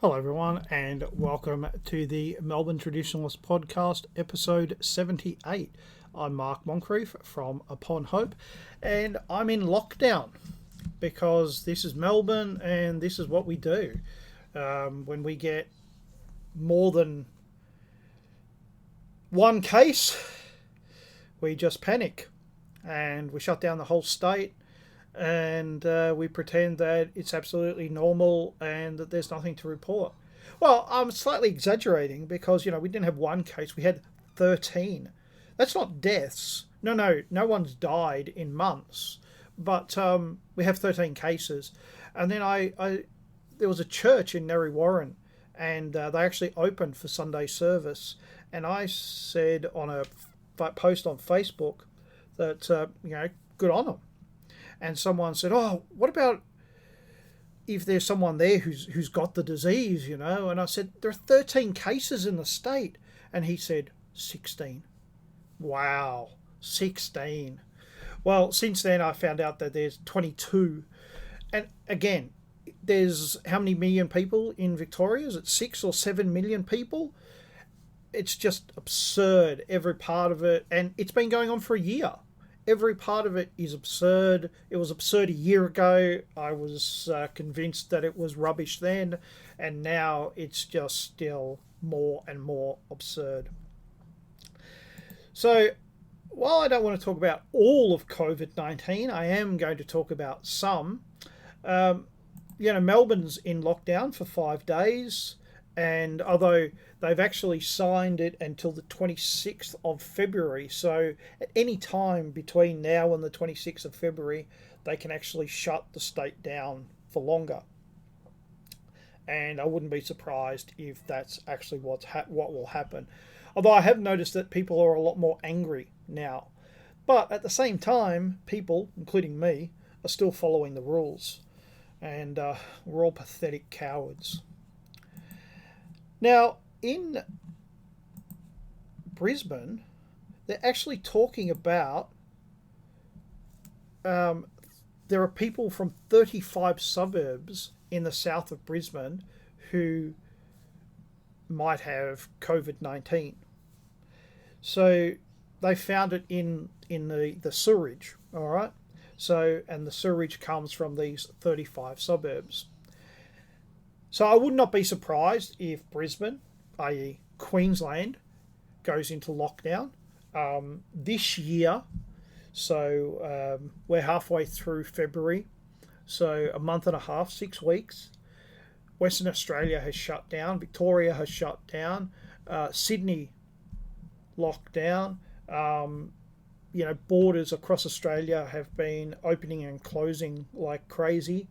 Hello, everyone, and welcome to the Melbourne Traditionalist podcast, episode 78. I'm Mark Moncrief from Upon Hope, and I'm in lockdown because this is Melbourne and this is what we do. When we get more than one case, we just panic and we shut down the whole state. And we pretend that it's absolutely normal and that there's nothing to report. Well, I'm slightly exaggerating because, we didn't have one case, we had 13. That's not deaths. No one's died in months. But we have 13 cases. And then there was a church in Narre Warren, and they actually opened for Sunday service. And I said on a post on Facebook that, good on them. And someone said, "Oh, what about if there's someone there who's got the disease, And I said, "There are 13 cases in the state." And he said, 16. Wow, 16. Well, since then I found out that there's 22. And again, there's how many million people in Victoria? Is it 6 or 7 million people? It's just absurd, every part of it. And it's been going on for a year. Every part of it is absurd. It was absurd a year ago. I was convinced that it was rubbish then, and now it's just still more and more absurd. So, while I don't want to talk about all of COVID-19, I am going to talk about some. Melbourne's in lockdown for 5 days, and although they've actually signed it until the 26th of February. So at any time between now and the 26th of February, they can actually shut the state down for longer. And I wouldn't be surprised if that's actually what will happen. Although I have noticed that people are a lot more angry now. But at the same time, people, including me, are still following the rules. And we're all pathetic cowards. Now, in Brisbane, they're actually talking about there are people from 35 suburbs in the south of Brisbane who might have COVID-19. So they found it in the sewage, all right? So, and the sewage comes from these 35 suburbs. So I would not be surprised if Brisbane, i.e. Queensland, goes into lockdown this year. So we're halfway through February. So a month and a half, 6 weeks. Western Australia has shut down. Victoria has shut down. Sydney locked down. Borders across Australia have been opening and closing like crazy.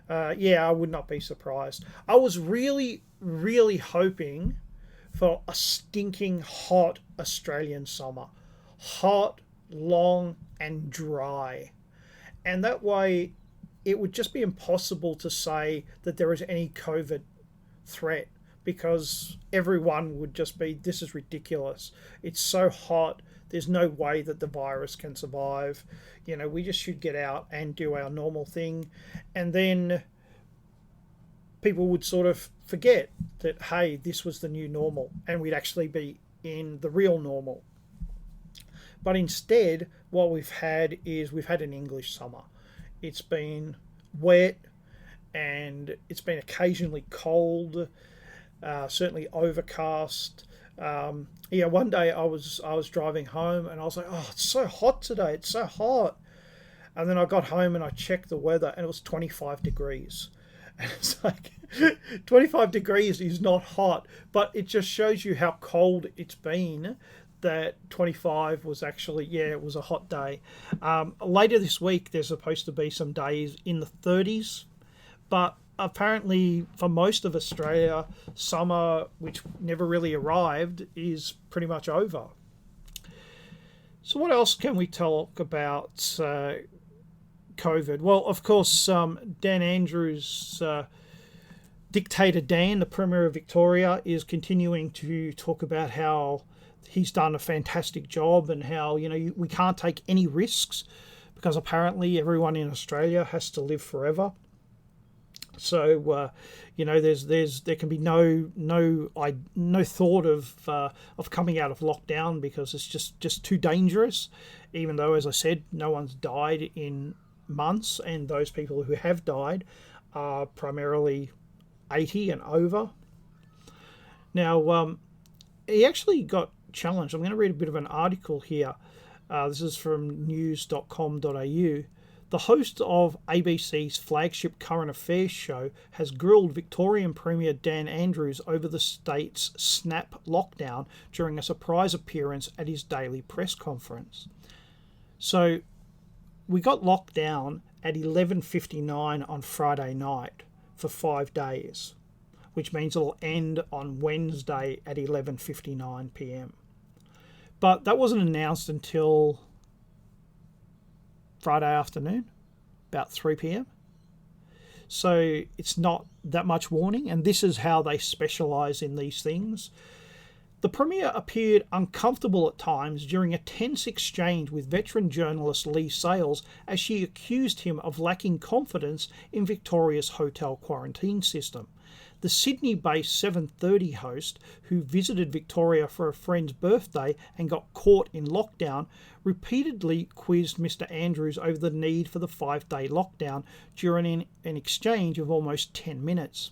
I would not be surprised. I was really, really hoping for a stinking hot Australian summer. Hot, long, and dry. And that way, it would just be impossible to say that there is any COVID threat because everyone would just be, this is ridiculous. It's so hot. There's no way that the virus can survive. We just should get out and do our normal thing. And then people would sort of forget that, hey, this was the new normal and we'd actually be in the real normal. But instead, what we've had an English summer. It's been wet and it's been occasionally cold, certainly overcast. One day I was driving home and I was like, oh, it's so hot today. It's so hot. And then I got home and I checked the weather and it was 25 degrees. And it's like 25 degrees is not hot, but it just shows you how cold it's been. That 25 was actually, it was a hot day. Later this week, there's supposed to be some days in the 30s, but apparently for most of Australia, summer, which never really arrived, is pretty much over. So what else can we talk about COVID? Well, of course, Dan Andrews, Dictator Dan, the Premier of Victoria, is continuing to talk about how he's done a fantastic job and how, we can't take any risks because apparently everyone in Australia has to live forever. So, there can be no thought of coming out of lockdown because it's just too dangerous. Even though, as I said, no one's died in months, and those people who have died are primarily 80 and over. Now, he actually got challenged. I'm going to read a bit of an article here. This is from news.com.au. The host of ABC's flagship current affairs show has grilled Victorian Premier Dan Andrews over the state's snap lockdown during a surprise appearance at his daily press conference. So we got locked down at 11:59 on Friday night for 5 days, which means it'll end on Wednesday at 11:59 p.m. But that wasn't announced until Friday afternoon, about 3 p.m. So it's not that much warning, and this is how they specialise in these things. The Premier appeared uncomfortable at times during a tense exchange with veteran journalist Leigh Sales as she accused him of lacking confidence in Victoria's hotel quarantine system. The Sydney-based 7:30 host, who visited Victoria for a friend's birthday and got caught in lockdown, repeatedly quizzed Mr Andrews over the need for the 5-day lockdown during an exchange of almost 10 minutes.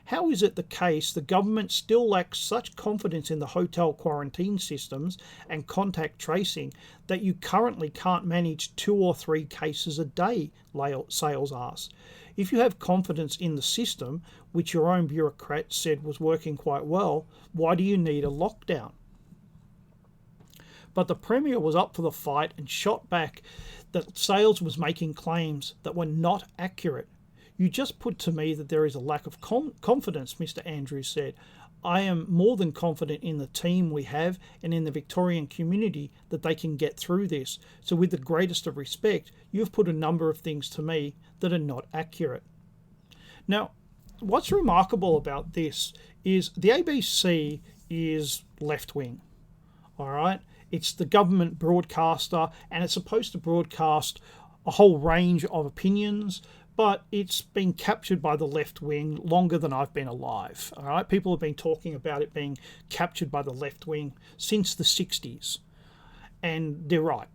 How is it the case the government still lacks such confidence in the hotel quarantine systems and contact tracing that you currently can't manage 2 or 3 cases a day, Sales asked? If you have confidence in the system, which your own bureaucrat said was working quite well, why do you need a lockdown? But the Premier was up for the fight and shot back that Sales was making claims that were not accurate. You just put to me that there is a lack of confidence, Mr Andrews said. I am more than confident in the team we have and in the Victorian community that they can get through this. So with the greatest of respect, you have put a number of things to me that are not accurate. Now, what's remarkable about this is the ABC is left-wing, all right? It's the government broadcaster, and it's supposed to broadcast a whole range of opinions, but it's been captured by the left wing longer than I've been alive. All right, people have been talking about it being captured by the left wing since the 60s, and they're right.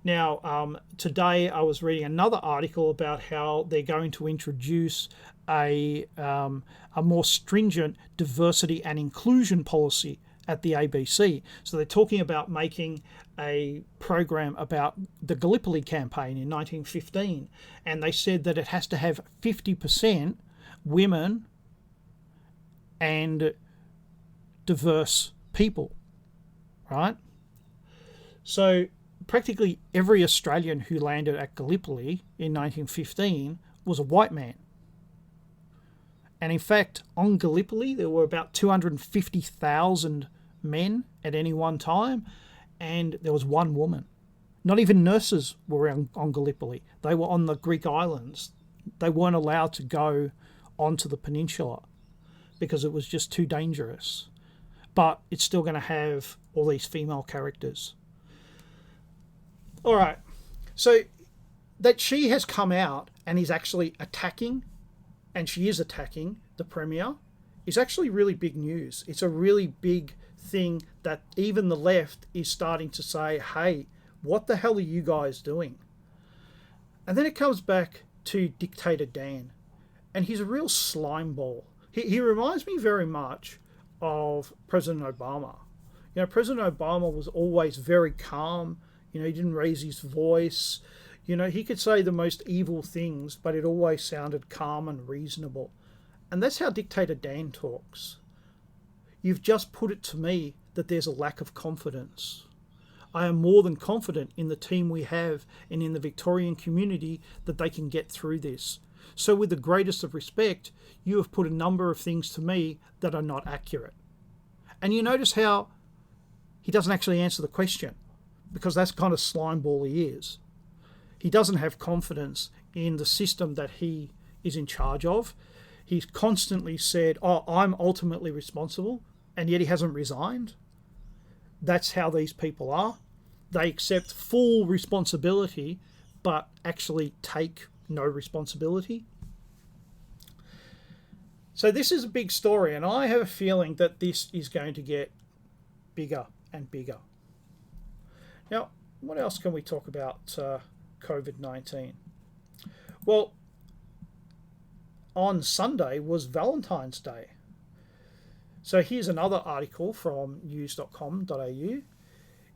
Now, today I was reading another article about how they're going to introduce a more stringent diversity and inclusion policy at the ABC. So they're talking about making a program about the Gallipoli campaign in 1915, and they said that it has to have 50% women and diverse people, right? So practically every Australian who landed at Gallipoli in 1915 was a white man. And in fact, on Gallipoli, there were about 250,000 men at any one time, and there was one woman. Not even nurses were on Gallipoli. They were on the Greek islands. They weren't allowed to go onto the peninsula because it was just too dangerous. But it's still going to have all these female characters. All right. So that she has come out and is actually attacking, and she is attacking the Premier, is actually really big news. It's a really big thing that even the left is starting to say, hey, what the hell are you guys doing? And then it comes back to Dictator Dan, and he's a real slime ball. He reminds me very much of President Obama. You know, President Obama was always very calm. You know, he didn't raise his voice. You know, he could say the most evil things, but it always sounded calm and reasonable. And that's how Dictator Dan talks. You've just put it to me that there's a lack of confidence. I am more than confident in the team we have and in the Victorian community that they can get through this. So with the greatest of respect, you have put a number of things to me that are not accurate. And you notice how he doesn't actually answer the question, because that's kind of slime ball he is. He doesn't have confidence in the system that he is in charge of. He's constantly said, oh, I'm ultimately responsible, and yet he hasn't resigned. That's how these people are. They accept full responsibility, but actually take no responsibility. So this is a big story, and I have a feeling that this is going to get bigger and bigger. Now, what else can we talk about COVID-19? Well, on Sunday was Valentine's Day. So here's another article from news.com.au.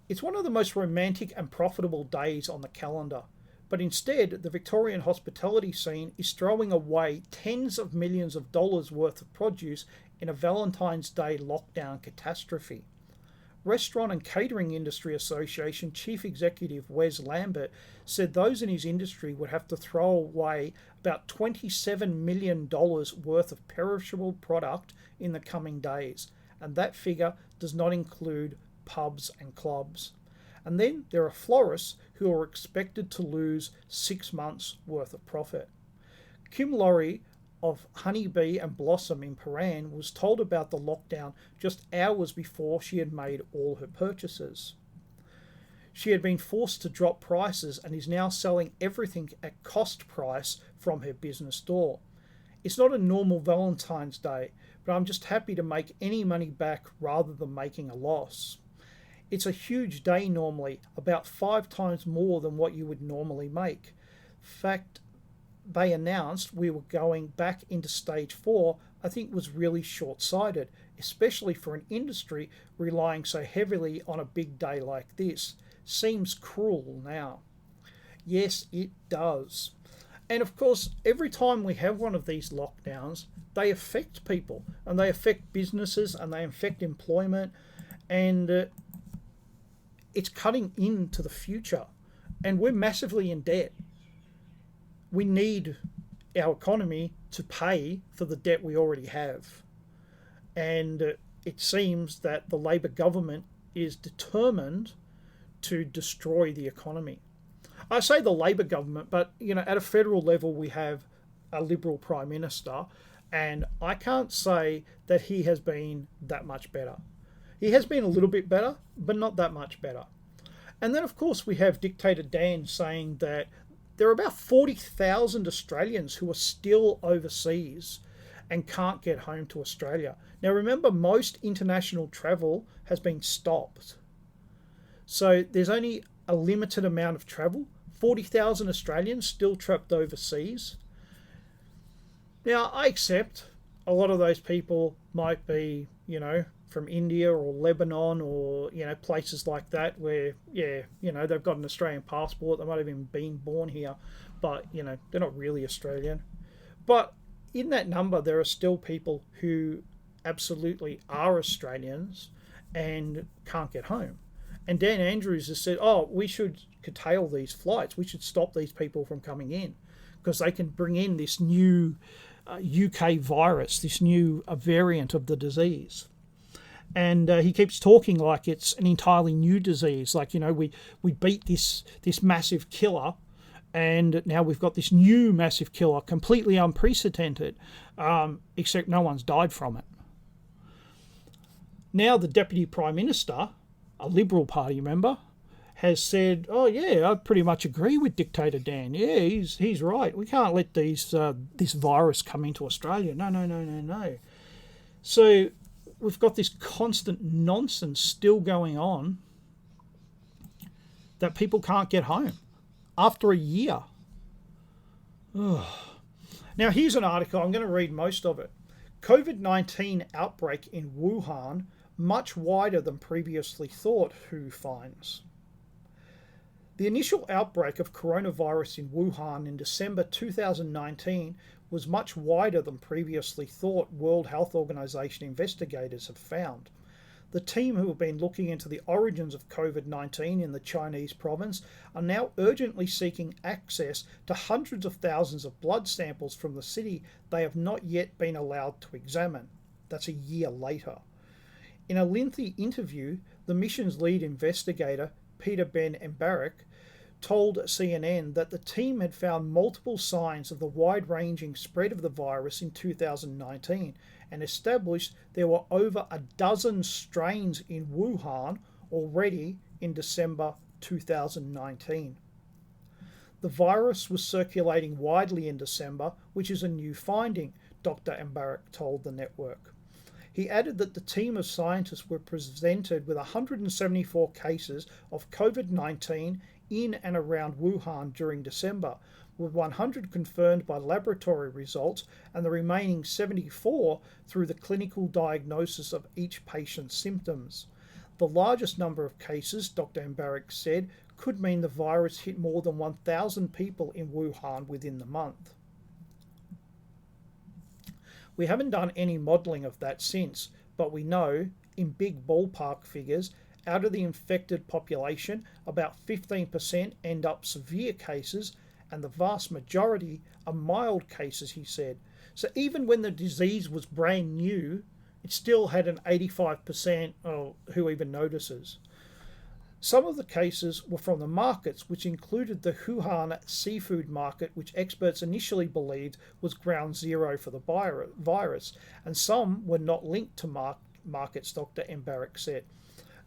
It's one of the most romantic and profitable days on the calendar, but instead the Victorian hospitality scene is throwing away tens of millions of dollars worth of produce in a Valentine's Day lockdown catastrophe. Restaurant and Catering Industry Association Chief Executive Wes Lambert said those in his industry would have to throw away about $27 million worth of perishable product in the coming days, and that figure does not include pubs and clubs. And then there are florists who are expected to lose 6 months worth of profit. Kim Laurie of Honeybee and Blossom in Paran was told about the lockdown just hours before she had made all her purchases. She had been forced to drop prices and is now selling everything at cost price from her business door. It's not a normal Valentine's Day, but I'm just happy to make any money back rather than making a loss. It's a huge day normally, about 5 times more than what you would normally make. In fact, they announced we were going back into stage 4, I think was really short-sighted, especially for an industry relying so heavily on a big day like this. Seems cruel now. Yes, it does. And of course, every time we have one of these lockdowns, they affect people and they affect businesses and they affect employment, and it's cutting into the future. And we're massively in debt. We need our economy to pay for the debt we already have. And it seems that the Labor government is determined to destroy the economy. I say the Labor government, but at a federal level we have a Liberal Prime Minister, and I can't say that he has been that much better. He has been a little bit better, but not that much better. And then of course we have Dictator Dan saying that there are about 40,000 Australians who are still overseas and can't get home to Australia. Now remember, most international travel has been stopped. So there's only a limited amount of travel. 40,000 Australians still trapped overseas. Now I accept a lot of those people might be, from India or Lebanon or, places like that where, they've got an Australian passport. They might have even been born here, but, they're not really Australian. But in that number, there are still people who absolutely are Australians and can't get home. And Dan Andrews has said, we should curtail these flights. We should stop these people from coming in because they can bring in this new UK virus, this new variant of the disease. And he keeps talking like it's an entirely new disease. Like, we beat this massive killer, and now we've got this new massive killer, completely unprecedented, except no one's died from it. Now the Deputy Prime Minister, a Liberal Party member, has said, I pretty much agree with Dictator Dan. Yeah, he's right. We can't let this virus come into Australia. No. So we've got this constant nonsense still going on that people can't get home after a year. Ugh. Now here's an article. I'm going to read most of it. COVID-19 outbreak in Wuhan, much wider than previously thought, WHO finds. The initial outbreak of coronavirus in Wuhan in December 2019 was much wider than previously thought, World Health Organization investigators have found. The team who have been looking into the origins of COVID-19 in the Chinese province are now urgently seeking access to hundreds of thousands of blood samples from the city they have not yet been allowed to examine. That's a year later. In a lengthy interview, the mission's lead investigator, Peter Ben Embarek, told CNN that the team had found multiple signs of the wide-ranging spread of the virus in 2019 and established there were over a dozen strains in Wuhan already in December 2019. The virus was circulating widely in December, which is a new finding. Dr. Mbarak told the network. He added that the team of scientists were presented with 174 cases of COVID-19 in and around Wuhan during December, with 100 confirmed by laboratory results and the remaining 74 through the clinical diagnosis of each patient's symptoms. The largest number of cases, Dr. Mbarak said, could mean the virus hit more than 1,000 people in Wuhan within the month. We haven't done any modelling of that since, but we know, in big ballpark figures, out of the infected population, about 15% end up severe cases, and the vast majority are mild cases, he said. So even when the disease was brand new, it still had an 85% of who even notices. Some of the cases were from the markets, which included the Wuhan seafood market, which experts initially believed was ground zero for the virus, and some were not linked to markets, Dr. Mbarak said.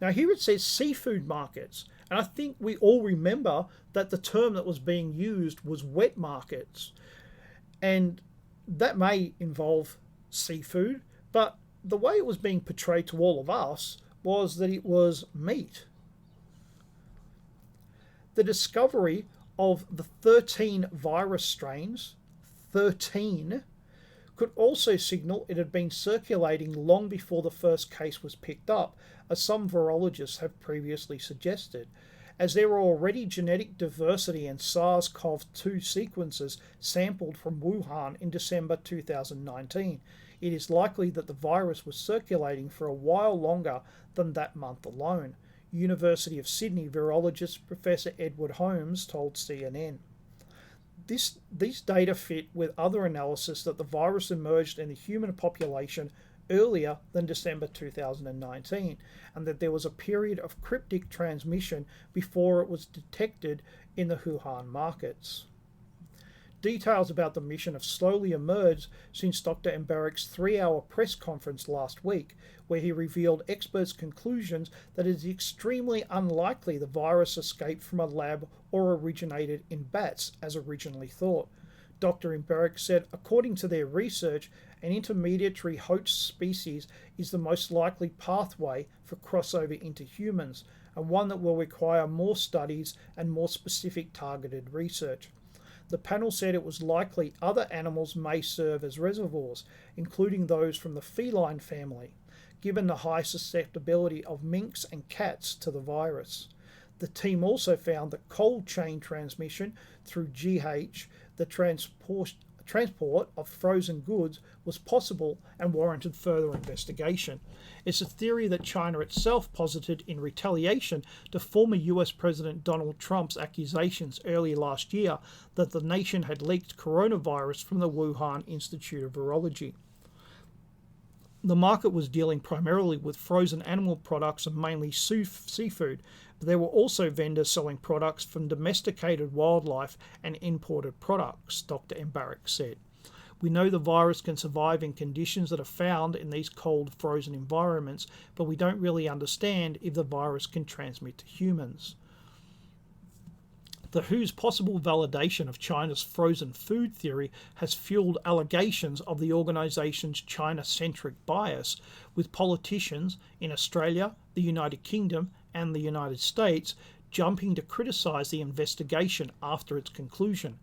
Now here it says seafood markets, and I think we all remember that the term that was being used was wet markets, and that may involve seafood, but the way it was being portrayed to all of us was that it was meat. The discovery of the 13 virus strains, 13, could also signal it had been circulating long before the first case was picked up, as some virologists have previously suggested. As there were already genetic diversity in SARS-CoV-2 sequences sampled from Wuhan in December 2019, it is likely that the virus was circulating for a while longer than that month alone. University of Sydney virologist Professor Edward Holmes told CNN. These data fit with other analysis that the virus emerged in the human population earlier than December 2019, and that there was a period of cryptic transmission before it was detected in the Wuhan markets. Details about the mission have slowly emerged since Dr. Mbarak's 3-hour press conference last week, where he revealed experts' conclusions that it is extremely unlikely the virus escaped from a lab or originated in bats, as originally thought. Dr. Mbarak said, according to their research, an intermediary host species is the most likely pathway for crossover into humans, and one that will require more studies and more specific targeted research. The panel said it was likely other animals may serve as reservoirs, including those from the feline family, given the high susceptibility of minks and cats to the virus. The team also found that cold chain transmission through GH, the transport of frozen goods, was possible and warranted further investigation. It's a theory that China itself posited in retaliation to former US President Donald Trump's accusations early last year that the nation had leaked coronavirus from the Wuhan Institute of Virology. The market was dealing primarily with frozen animal products and mainly seafood, but there were also vendors selling products from domesticated wildlife and imported products, Dr. Mbarak said. We know the virus can survive in conditions that are found in these cold, frozen environments, but we don't really understand if the virus can transmit to humans. The WHO's possible validation of China's frozen food theory has fueled allegations of the organisation's China-centric bias, with politicians in Australia, the United Kingdom and the United States jumping to criticise the investigation after its conclusion.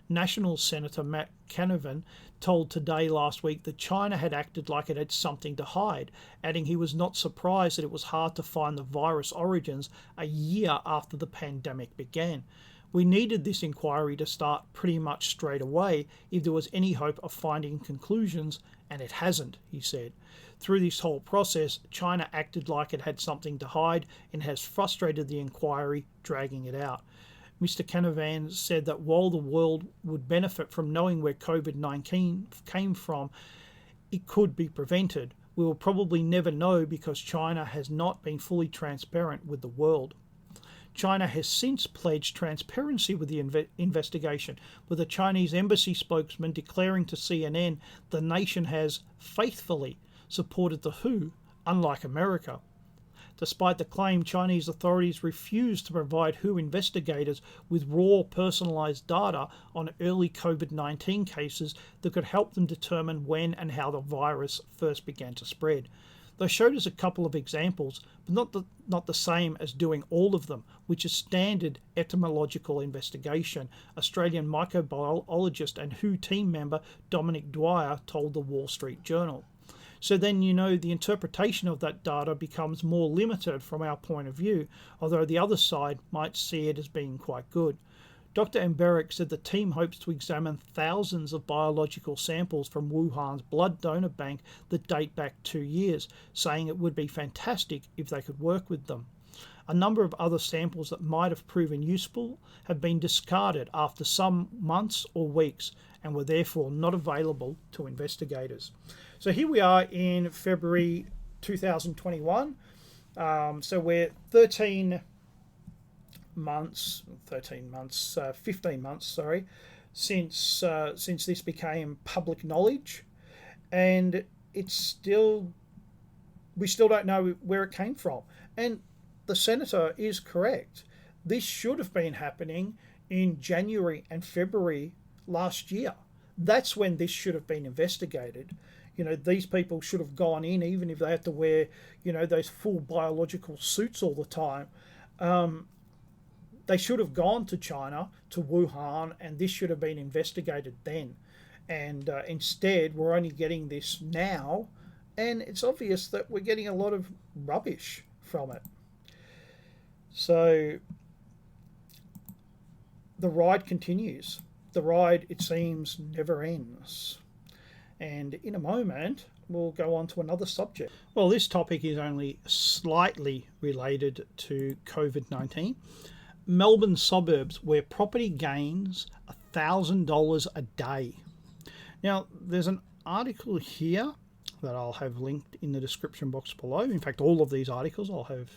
National Senator Matt Canavan told Today last week that China had acted like it had something to hide, adding he was not surprised that it was hard to find the virus origins a year after the pandemic began. We needed this inquiry to start pretty much straight away if there was any hope of finding conclusions, and it hasn't, he said. Through this whole process, China acted like it had something to hide and has frustrated the inquiry, dragging it out. Mr. Canavan said that while the world would benefit from knowing where COVID-19 came from, it could be prevented. We will probably never know because China has not been fully transparent with the world. China has since pledged transparency with the investigation, with a Chinese embassy spokesman declaring to CNN the nation has faithfully supported the WHO, unlike America. Despite the claim, Chinese authorities refused to provide WHO investigators with raw personalised data on early COVID-19 cases that could help them determine when and how the virus first began to spread. They showed us a couple of examples, but not the same as doing all of them, which is standard etymological investigation, Australian microbiologist and WHO team member Dominic Dwyer told the Wall Street Journal. So then, the interpretation of that data becomes more limited from our point of view, although the other side might see it as being quite good. Dr. Emberick said the team hopes to examine thousands of biological samples from Wuhan's blood donor bank that date back 2 years, saying it would be fantastic if they could work with them. A number of other samples that might have proven useful have been discarded after some months or weeks and were therefore not available to investigators. So here we are in February 2021. So we're 15 months, since this became public knowledge, and we still don't know where it came from. And the senator is correct. This should have been happening in January and February last year. That's when this should have been investigated. These people should have gone in, even if they had to wear, those full biological suits all the time. They should have gone to China, to Wuhan, and this should have been investigated then. And instead, we're only getting this now, and it's obvious that we're getting a lot of rubbish from it. So the ride continues. The ride, it seems, never ends. And in a moment, we'll go on to another subject. Well, this topic is only slightly related to COVID-19. Melbourne suburbs where property gains $1,000 a day. Now, there's an article here that I'll have linked in the description box below. In fact, all of these articles I'll have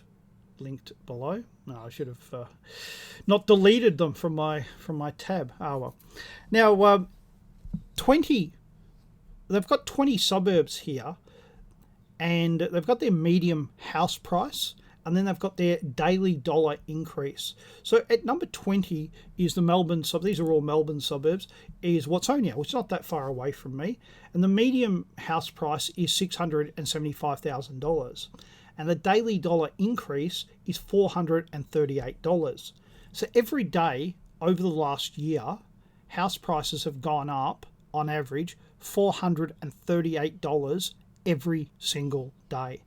linked below. No, I should have not deleted them from my tab. Oh well. Now, they've got 20 suburbs here, and they've got their medium house price, and then they've got their daily dollar increase. So at number 20 is the Melbourne suburbs. These are all Melbourne suburbs. Is Watsonia, which is not that far away from me, and the medium house price is $675,000, and the daily dollar increase is $438. So every day over the last year, house prices have gone up on average $438 every single day.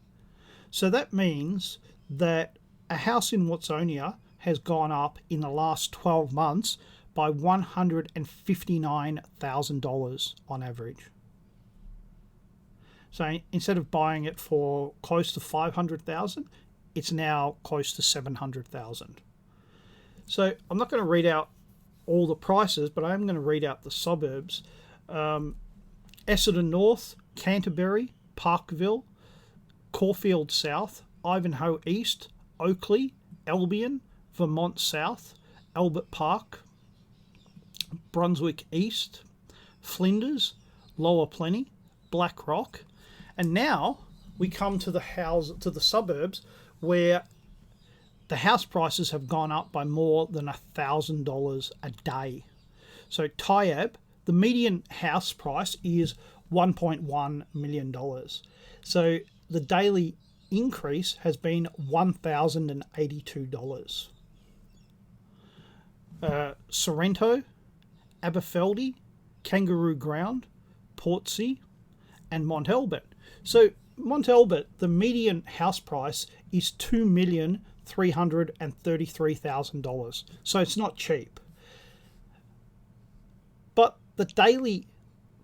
So that means that a house in Watsonia has gone up in the last 12 months by $159,000 on average. So instead of buying it for close to $500,000, it's now close to $700,000. So I'm not going to read out all the prices, but I am going to read out the suburbs. Essendon North, Canterbury, Parkville, Caulfield South, Ivanhoe East, Oakley, Albion, Vermont South, Albert Park, Brunswick East, Flinders, Lower Plenty, Black Rock, and now we come to the suburbs where the house prices have gone up by more than $1,000 a day. So Tyab, the median house price is $1.1 million. So the daily increase has been $1,082. Sorrento, Aberfeldy, Kangaroo Ground, Portsea, and Mont Albert. So Mont Albert, the median house price is $2,333,000. So it's not cheap. But the daily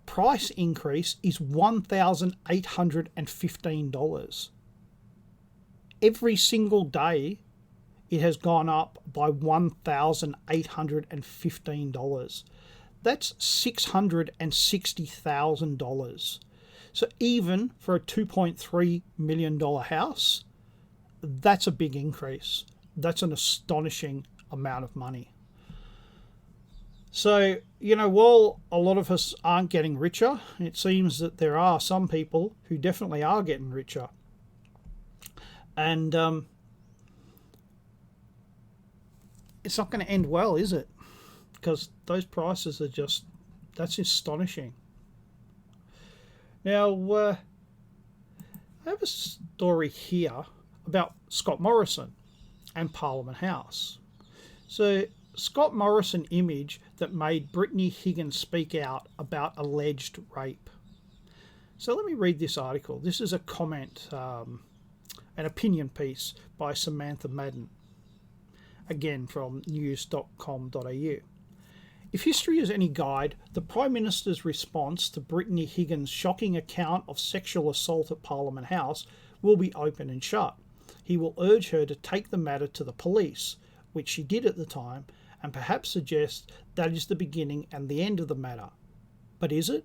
price increase is $1,815. Every single day it has gone up by $1,815. That's $660,000. So even for a $2.3 million house, that's a big increase. That's an astonishing amount of money. So, while a lot of us aren't getting richer, it seems that there are some people who definitely are getting richer. And it's not going to end well, is it? Because those prices are just, that's astonishing. Now, I have a story here about Scott Morrison and Parliament House. So, Scott Morrison image that made Brittany Higgins speak out about alleged rape. So let me read this article. This is a comment, an opinion piece by Samantha Madden, again from news.com.au. If history is any guide, the Prime Minister's response to Brittany Higgins' shocking account of sexual assault at Parliament House will be open and shut. He will urge her to take the matter to the police, which she did at the time, and perhaps suggest that is the beginning and the end of the matter. But is it?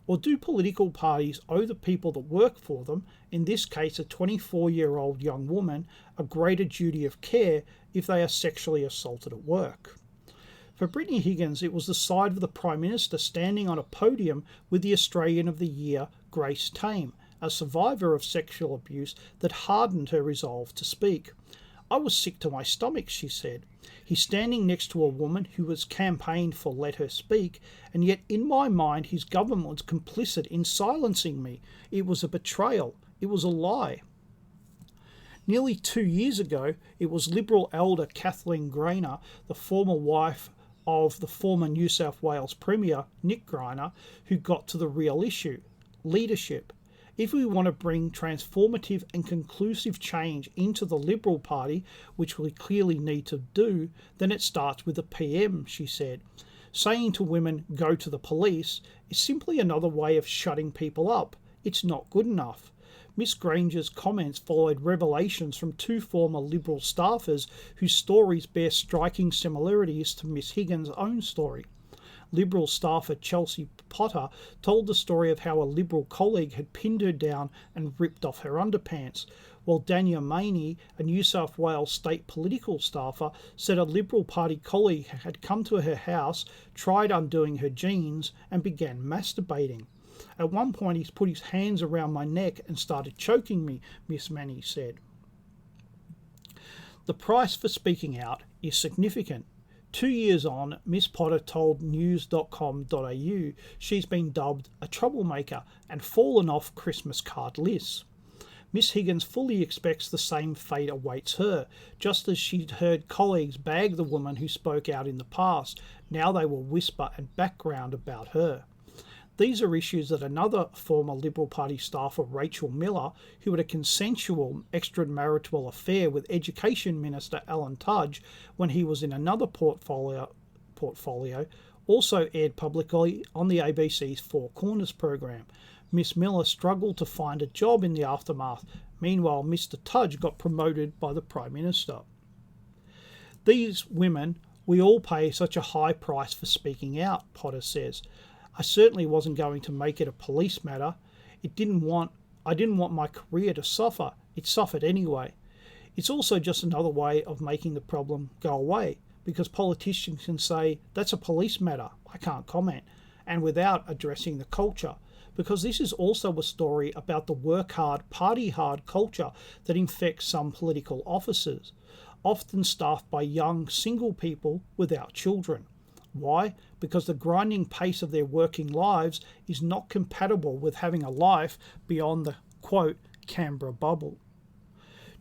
Or do political parties owe the people that work for them, in this case a 24-year-old young woman, a greater duty of care if they are sexually assaulted at work? For Brittany Higgins, it was the side of the Prime Minister standing on a podium with the Australian of the Year, Grace Tame, a survivor of sexual abuse, that hardened her resolve to speak. I was sick to my stomach, she said. He's standing next to a woman who has campaigned for let her speak, and yet in my mind his government was complicit in silencing me. It was a betrayal. It was a lie. Nearly 2 years ago, it was Liberal elder Kathleen Greiner, the former wife of the former New South Wales Premier, Nick Greiner, who got to the real issue: leadership. If we want to bring transformative and conclusive change into the Liberal Party, which we clearly need to do, then it starts with the PM, she said. Saying to women, go to the police, is simply another way of shutting people up. It's not good enough. Miss Granger's comments followed revelations from two former Liberal staffers whose stories bear striking similarities to Miss Higgins' own story. Liberal staffer Chelsea Potter told the story of how a Liberal colleague had pinned her down and ripped off her underpants, while Dania Maney, a New South Wales state political staffer, said a Liberal Party colleague had come to her house, tried undoing her jeans, and began masturbating. At one point, he's put his hands around my neck and started choking me, Miss Maney said. The price for speaking out is significant. 2 years on, Miss Potter told news.com.au she's been dubbed a troublemaker and fallen off Christmas card lists. Miss Higgins fully expects the same fate awaits her, just as she'd heard colleagues bag the woman who spoke out in the past. Now they will whisper and background about her. These are issues that another former Liberal Party staffer, Rachel Miller, who had a consensual extramarital affair with Education Minister Alan Tudge when he was in another portfolio, also aired publicly on the ABC's Four Corners program. Miss Miller struggled to find a job in the aftermath. Meanwhile, Mr Tudge got promoted by the Prime Minister. These women, we all pay such a high price for speaking out, Potter says. I certainly wasn't going to make it a police matter. I didn't want my career to suffer. It suffered anyway. It's also just another way of making the problem go away, because politicians can say, that's a police matter, I can't comment, and without addressing the culture, because this is also a story about the work hard, party hard culture that infects some political offices, often staffed by young single people without children. Why? Because the grinding pace of their working lives is not compatible with having a life beyond the, quote, Canberra bubble.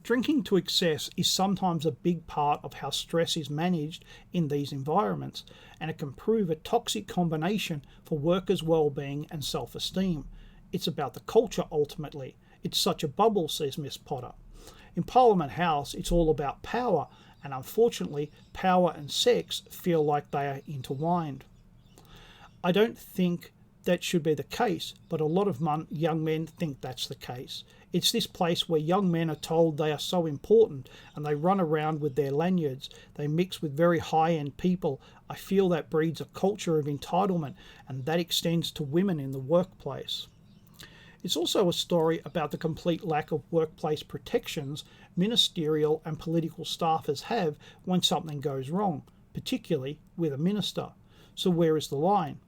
Drinking to excess is sometimes a big part of how stress is managed in these environments, and it can prove a toxic combination for workers' well-being and self-esteem. It's about the culture ultimately. It's such a bubble, says Miss Potter. In Parliament House, it's all about power, and unfortunately, power and sex feel like they are intertwined. I don't think that should be the case, but a lot of young men think that's the case. It's this place where young men are told they are so important, and they run around with their lanyards. They mix with very high-end people. I feel that breeds a culture of entitlement, and that extends to women in the workplace. It's also a story about the complete lack of workplace protections ministerial and political staffers have when something goes wrong, particularly with a minister. So where is the line?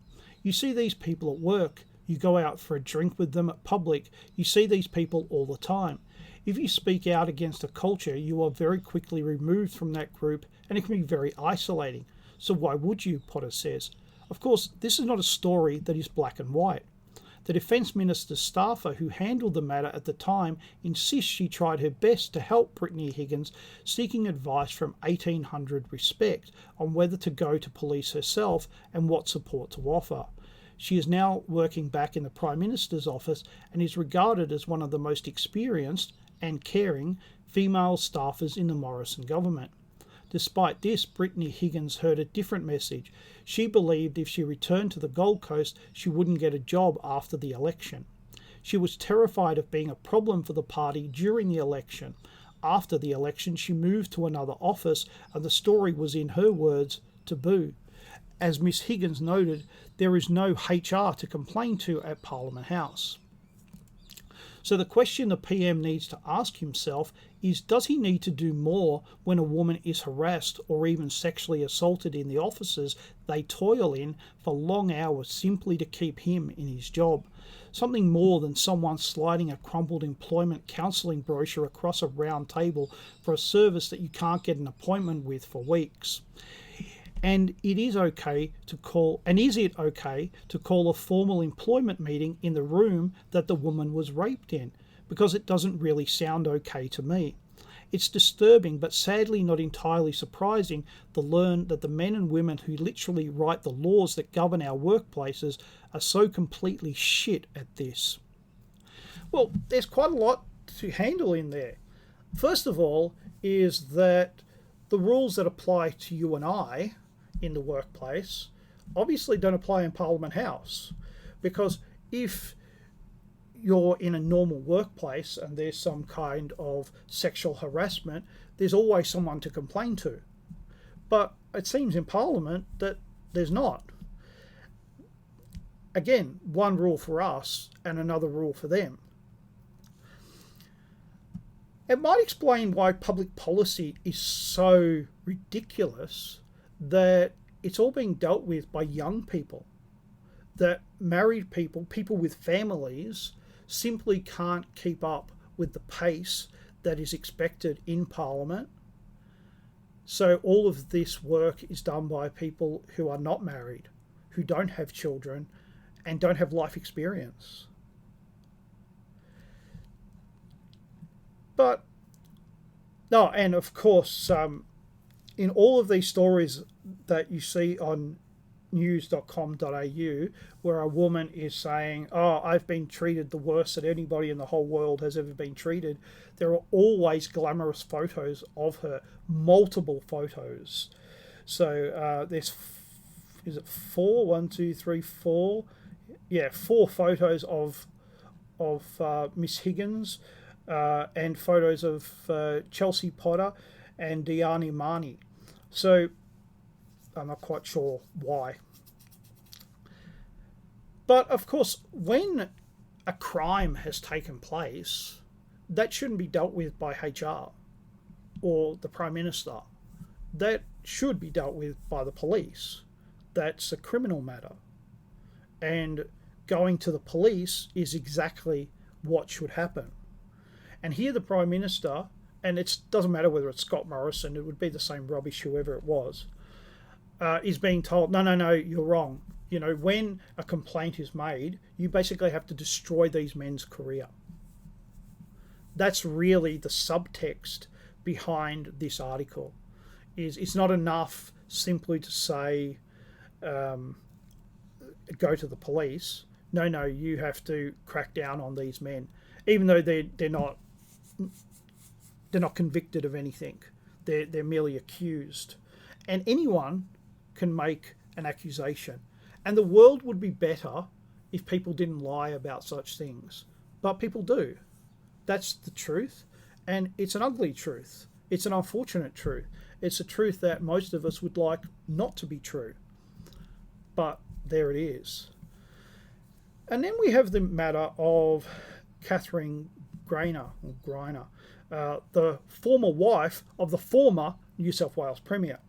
You see these people at work. You go out for a drink with them at public. You see these people all the time. If you speak out against a culture, you are very quickly removed from that group, and it can be very isolating. So why would you, Potter says. Of course, this is not a story that is black and white. The Defence Minister's staffer who handled the matter at the time insists she tried her best to help Brittany Higgins, seeking advice from 1800 Respect on whether to go to police herself and what support to offer. She is now working back in the Prime Minister's office and is regarded as one of the most experienced and caring female staffers in the Morrison government. Despite this, Brittany Higgins heard a different message. She believed if she returned to the Gold Coast, she wouldn't get a job after the election. She was terrified of being a problem for the party during the election. After the election, she moved to another office, and the story was, in her words, taboo. As Miss Higgins noted, there is no HR to complain to at Parliament House. So the question the PM needs to ask himself is, does he need to do more when a woman is harassed or even sexually assaulted in the offices they toil in for long hours simply to keep him in his job? Something more than someone sliding a crumpled employment counselling brochure across a round table for a service that you can't get an appointment with for weeks. And is it okay to call a formal employment meeting in the room that the woman was raped in? Because it doesn't really sound okay to me. It's disturbing, but sadly not entirely surprising, to learn that the men and women who literally write the laws that govern our workplaces are so completely shit at this. Well, there's quite a lot to handle in there. First of all is that the rules that apply to you and I in the workplace obviously don't apply in Parliament House, because if you're in a normal workplace and there's some kind of sexual harassment, there's always someone to complain to. But it seems in Parliament that there's not. Again, one rule for us and another rule for them. It might explain why public policy is so ridiculous that it's all being dealt with by young people, that married people, people with families, simply can't keep up with the pace that is expected in Parliament. So all of this work is done by people who are not married, who don't have children, and don't have life experience. But, no, and of course, in all of these stories that you see on news.com.au, where a woman is saying, oh, I've been treated the worst that anybody in the whole world has ever been treated, there are always glamorous photos of her, multiple photos. So there's, is it 4? 1, 2, 3, 4? Yeah, 4 photos of Miss Higgins and photos of Chelsea Potter and Diani Mani. So I'm not quite sure why. But of course, when a crime has taken place, that shouldn't be dealt with by HR or the Prime Minister. That should be dealt with by the police. That's a criminal matter. And going to the police is exactly what should happen. And here the Prime Minister, and it doesn't matter whether it's Scott Morrison, it would be the same rubbish whoever it was, is being told, no, you're wrong. You know, when a complaint is made, you basically have to destroy these men's career. That's really the subtext behind this article. Is it's not enough simply to say, go to the police. No, you have to crack down on these men, even though they're not convicted of anything. They're merely accused, and anyone can make an accusation. And the world would be better if people didn't lie about such things, but people do. That's the truth, and it's an ugly truth. It's an unfortunate truth. It's a truth that most of us would like not to be true, but there it is. And then we have the matter of Catherine Greiner, the former wife of the former New South Wales Premier.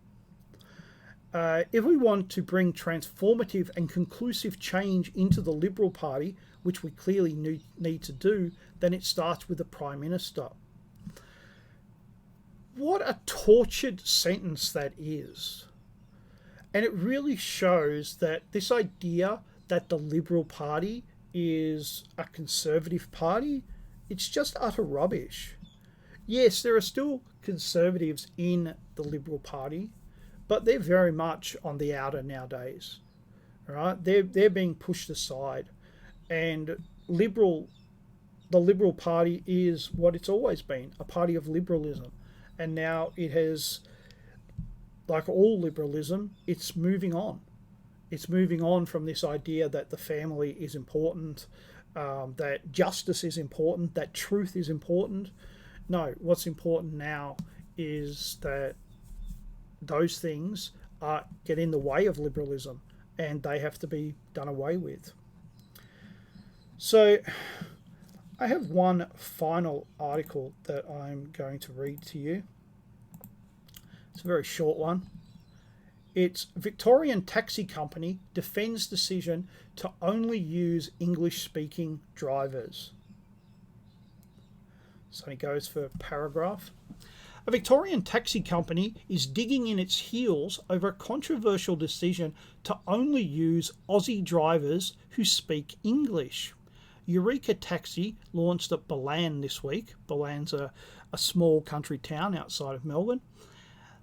If we want to bring transformative and conclusive change into the Liberal Party, which we clearly need to do, then it starts with the Prime Minister. What a tortured sentence that is. And it really shows that this idea that the Liberal Party is a conservative party, it's just utter rubbish. Yes, there are still conservatives in the Liberal Party, but they're very much on the outer nowadays. Right? They're being pushed aside. And the Liberal Party is what it's always been, a party of liberalism. And now it has, like all liberalism, it's moving on. It's moving on from this idea that the family is important, that justice is important, that truth is important. No, what's important now is that those things get in the way of liberalism, and they have to be done away with. So I have one final article that I'm going to read to you. It's a very short one. It's Victorian taxi company defends decision to only use English-speaking drivers. So it goes for a paragraph. A Victorian taxi company is digging in its heels over a controversial decision to only use Aussie drivers who speak English. Eureka Taxi launched at Balan this week. Balan's a small country town outside of Melbourne.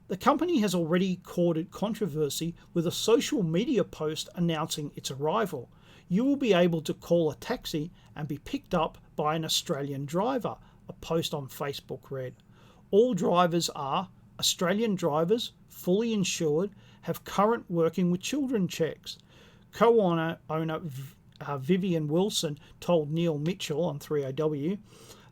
The company has already courted controversy with a social media post announcing its arrival. You will be able to call a taxi and be picked up by an Australian driver, a post on Facebook read. All drivers are Australian drivers, fully insured, have current working with children checks. Co-owner Vivian Wilson told Neil Mitchell on 3AW,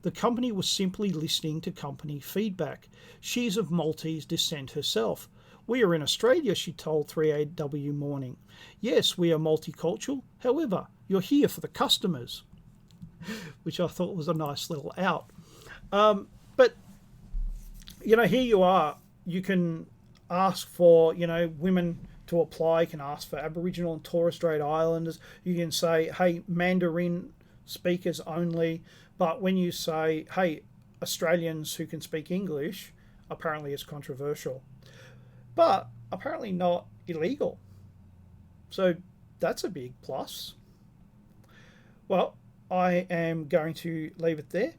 the company was simply listening to company feedback. She's of Maltese descent herself. We are in Australia, she told 3AW Morning. Yes, we are multicultural. However, you're here for the customers. Which I thought was a nice little out. But, here you are. You can ask for, women to apply. You can ask for Aboriginal and Torres Strait Islanders. You can say, hey, Mandarin speakers only. But when you say, hey, Australians who can speak English, apparently it's controversial. But apparently not illegal. So that's a big plus. Well, I am going to leave it there.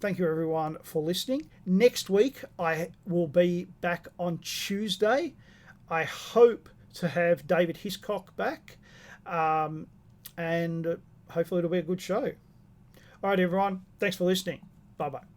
Thank you everyone for listening. Next week I will be back on Tuesday. I hope to have David Hiscock back, and hopefully it'll be a good show. All right, everyone. Thanks for listening. Bye-bye.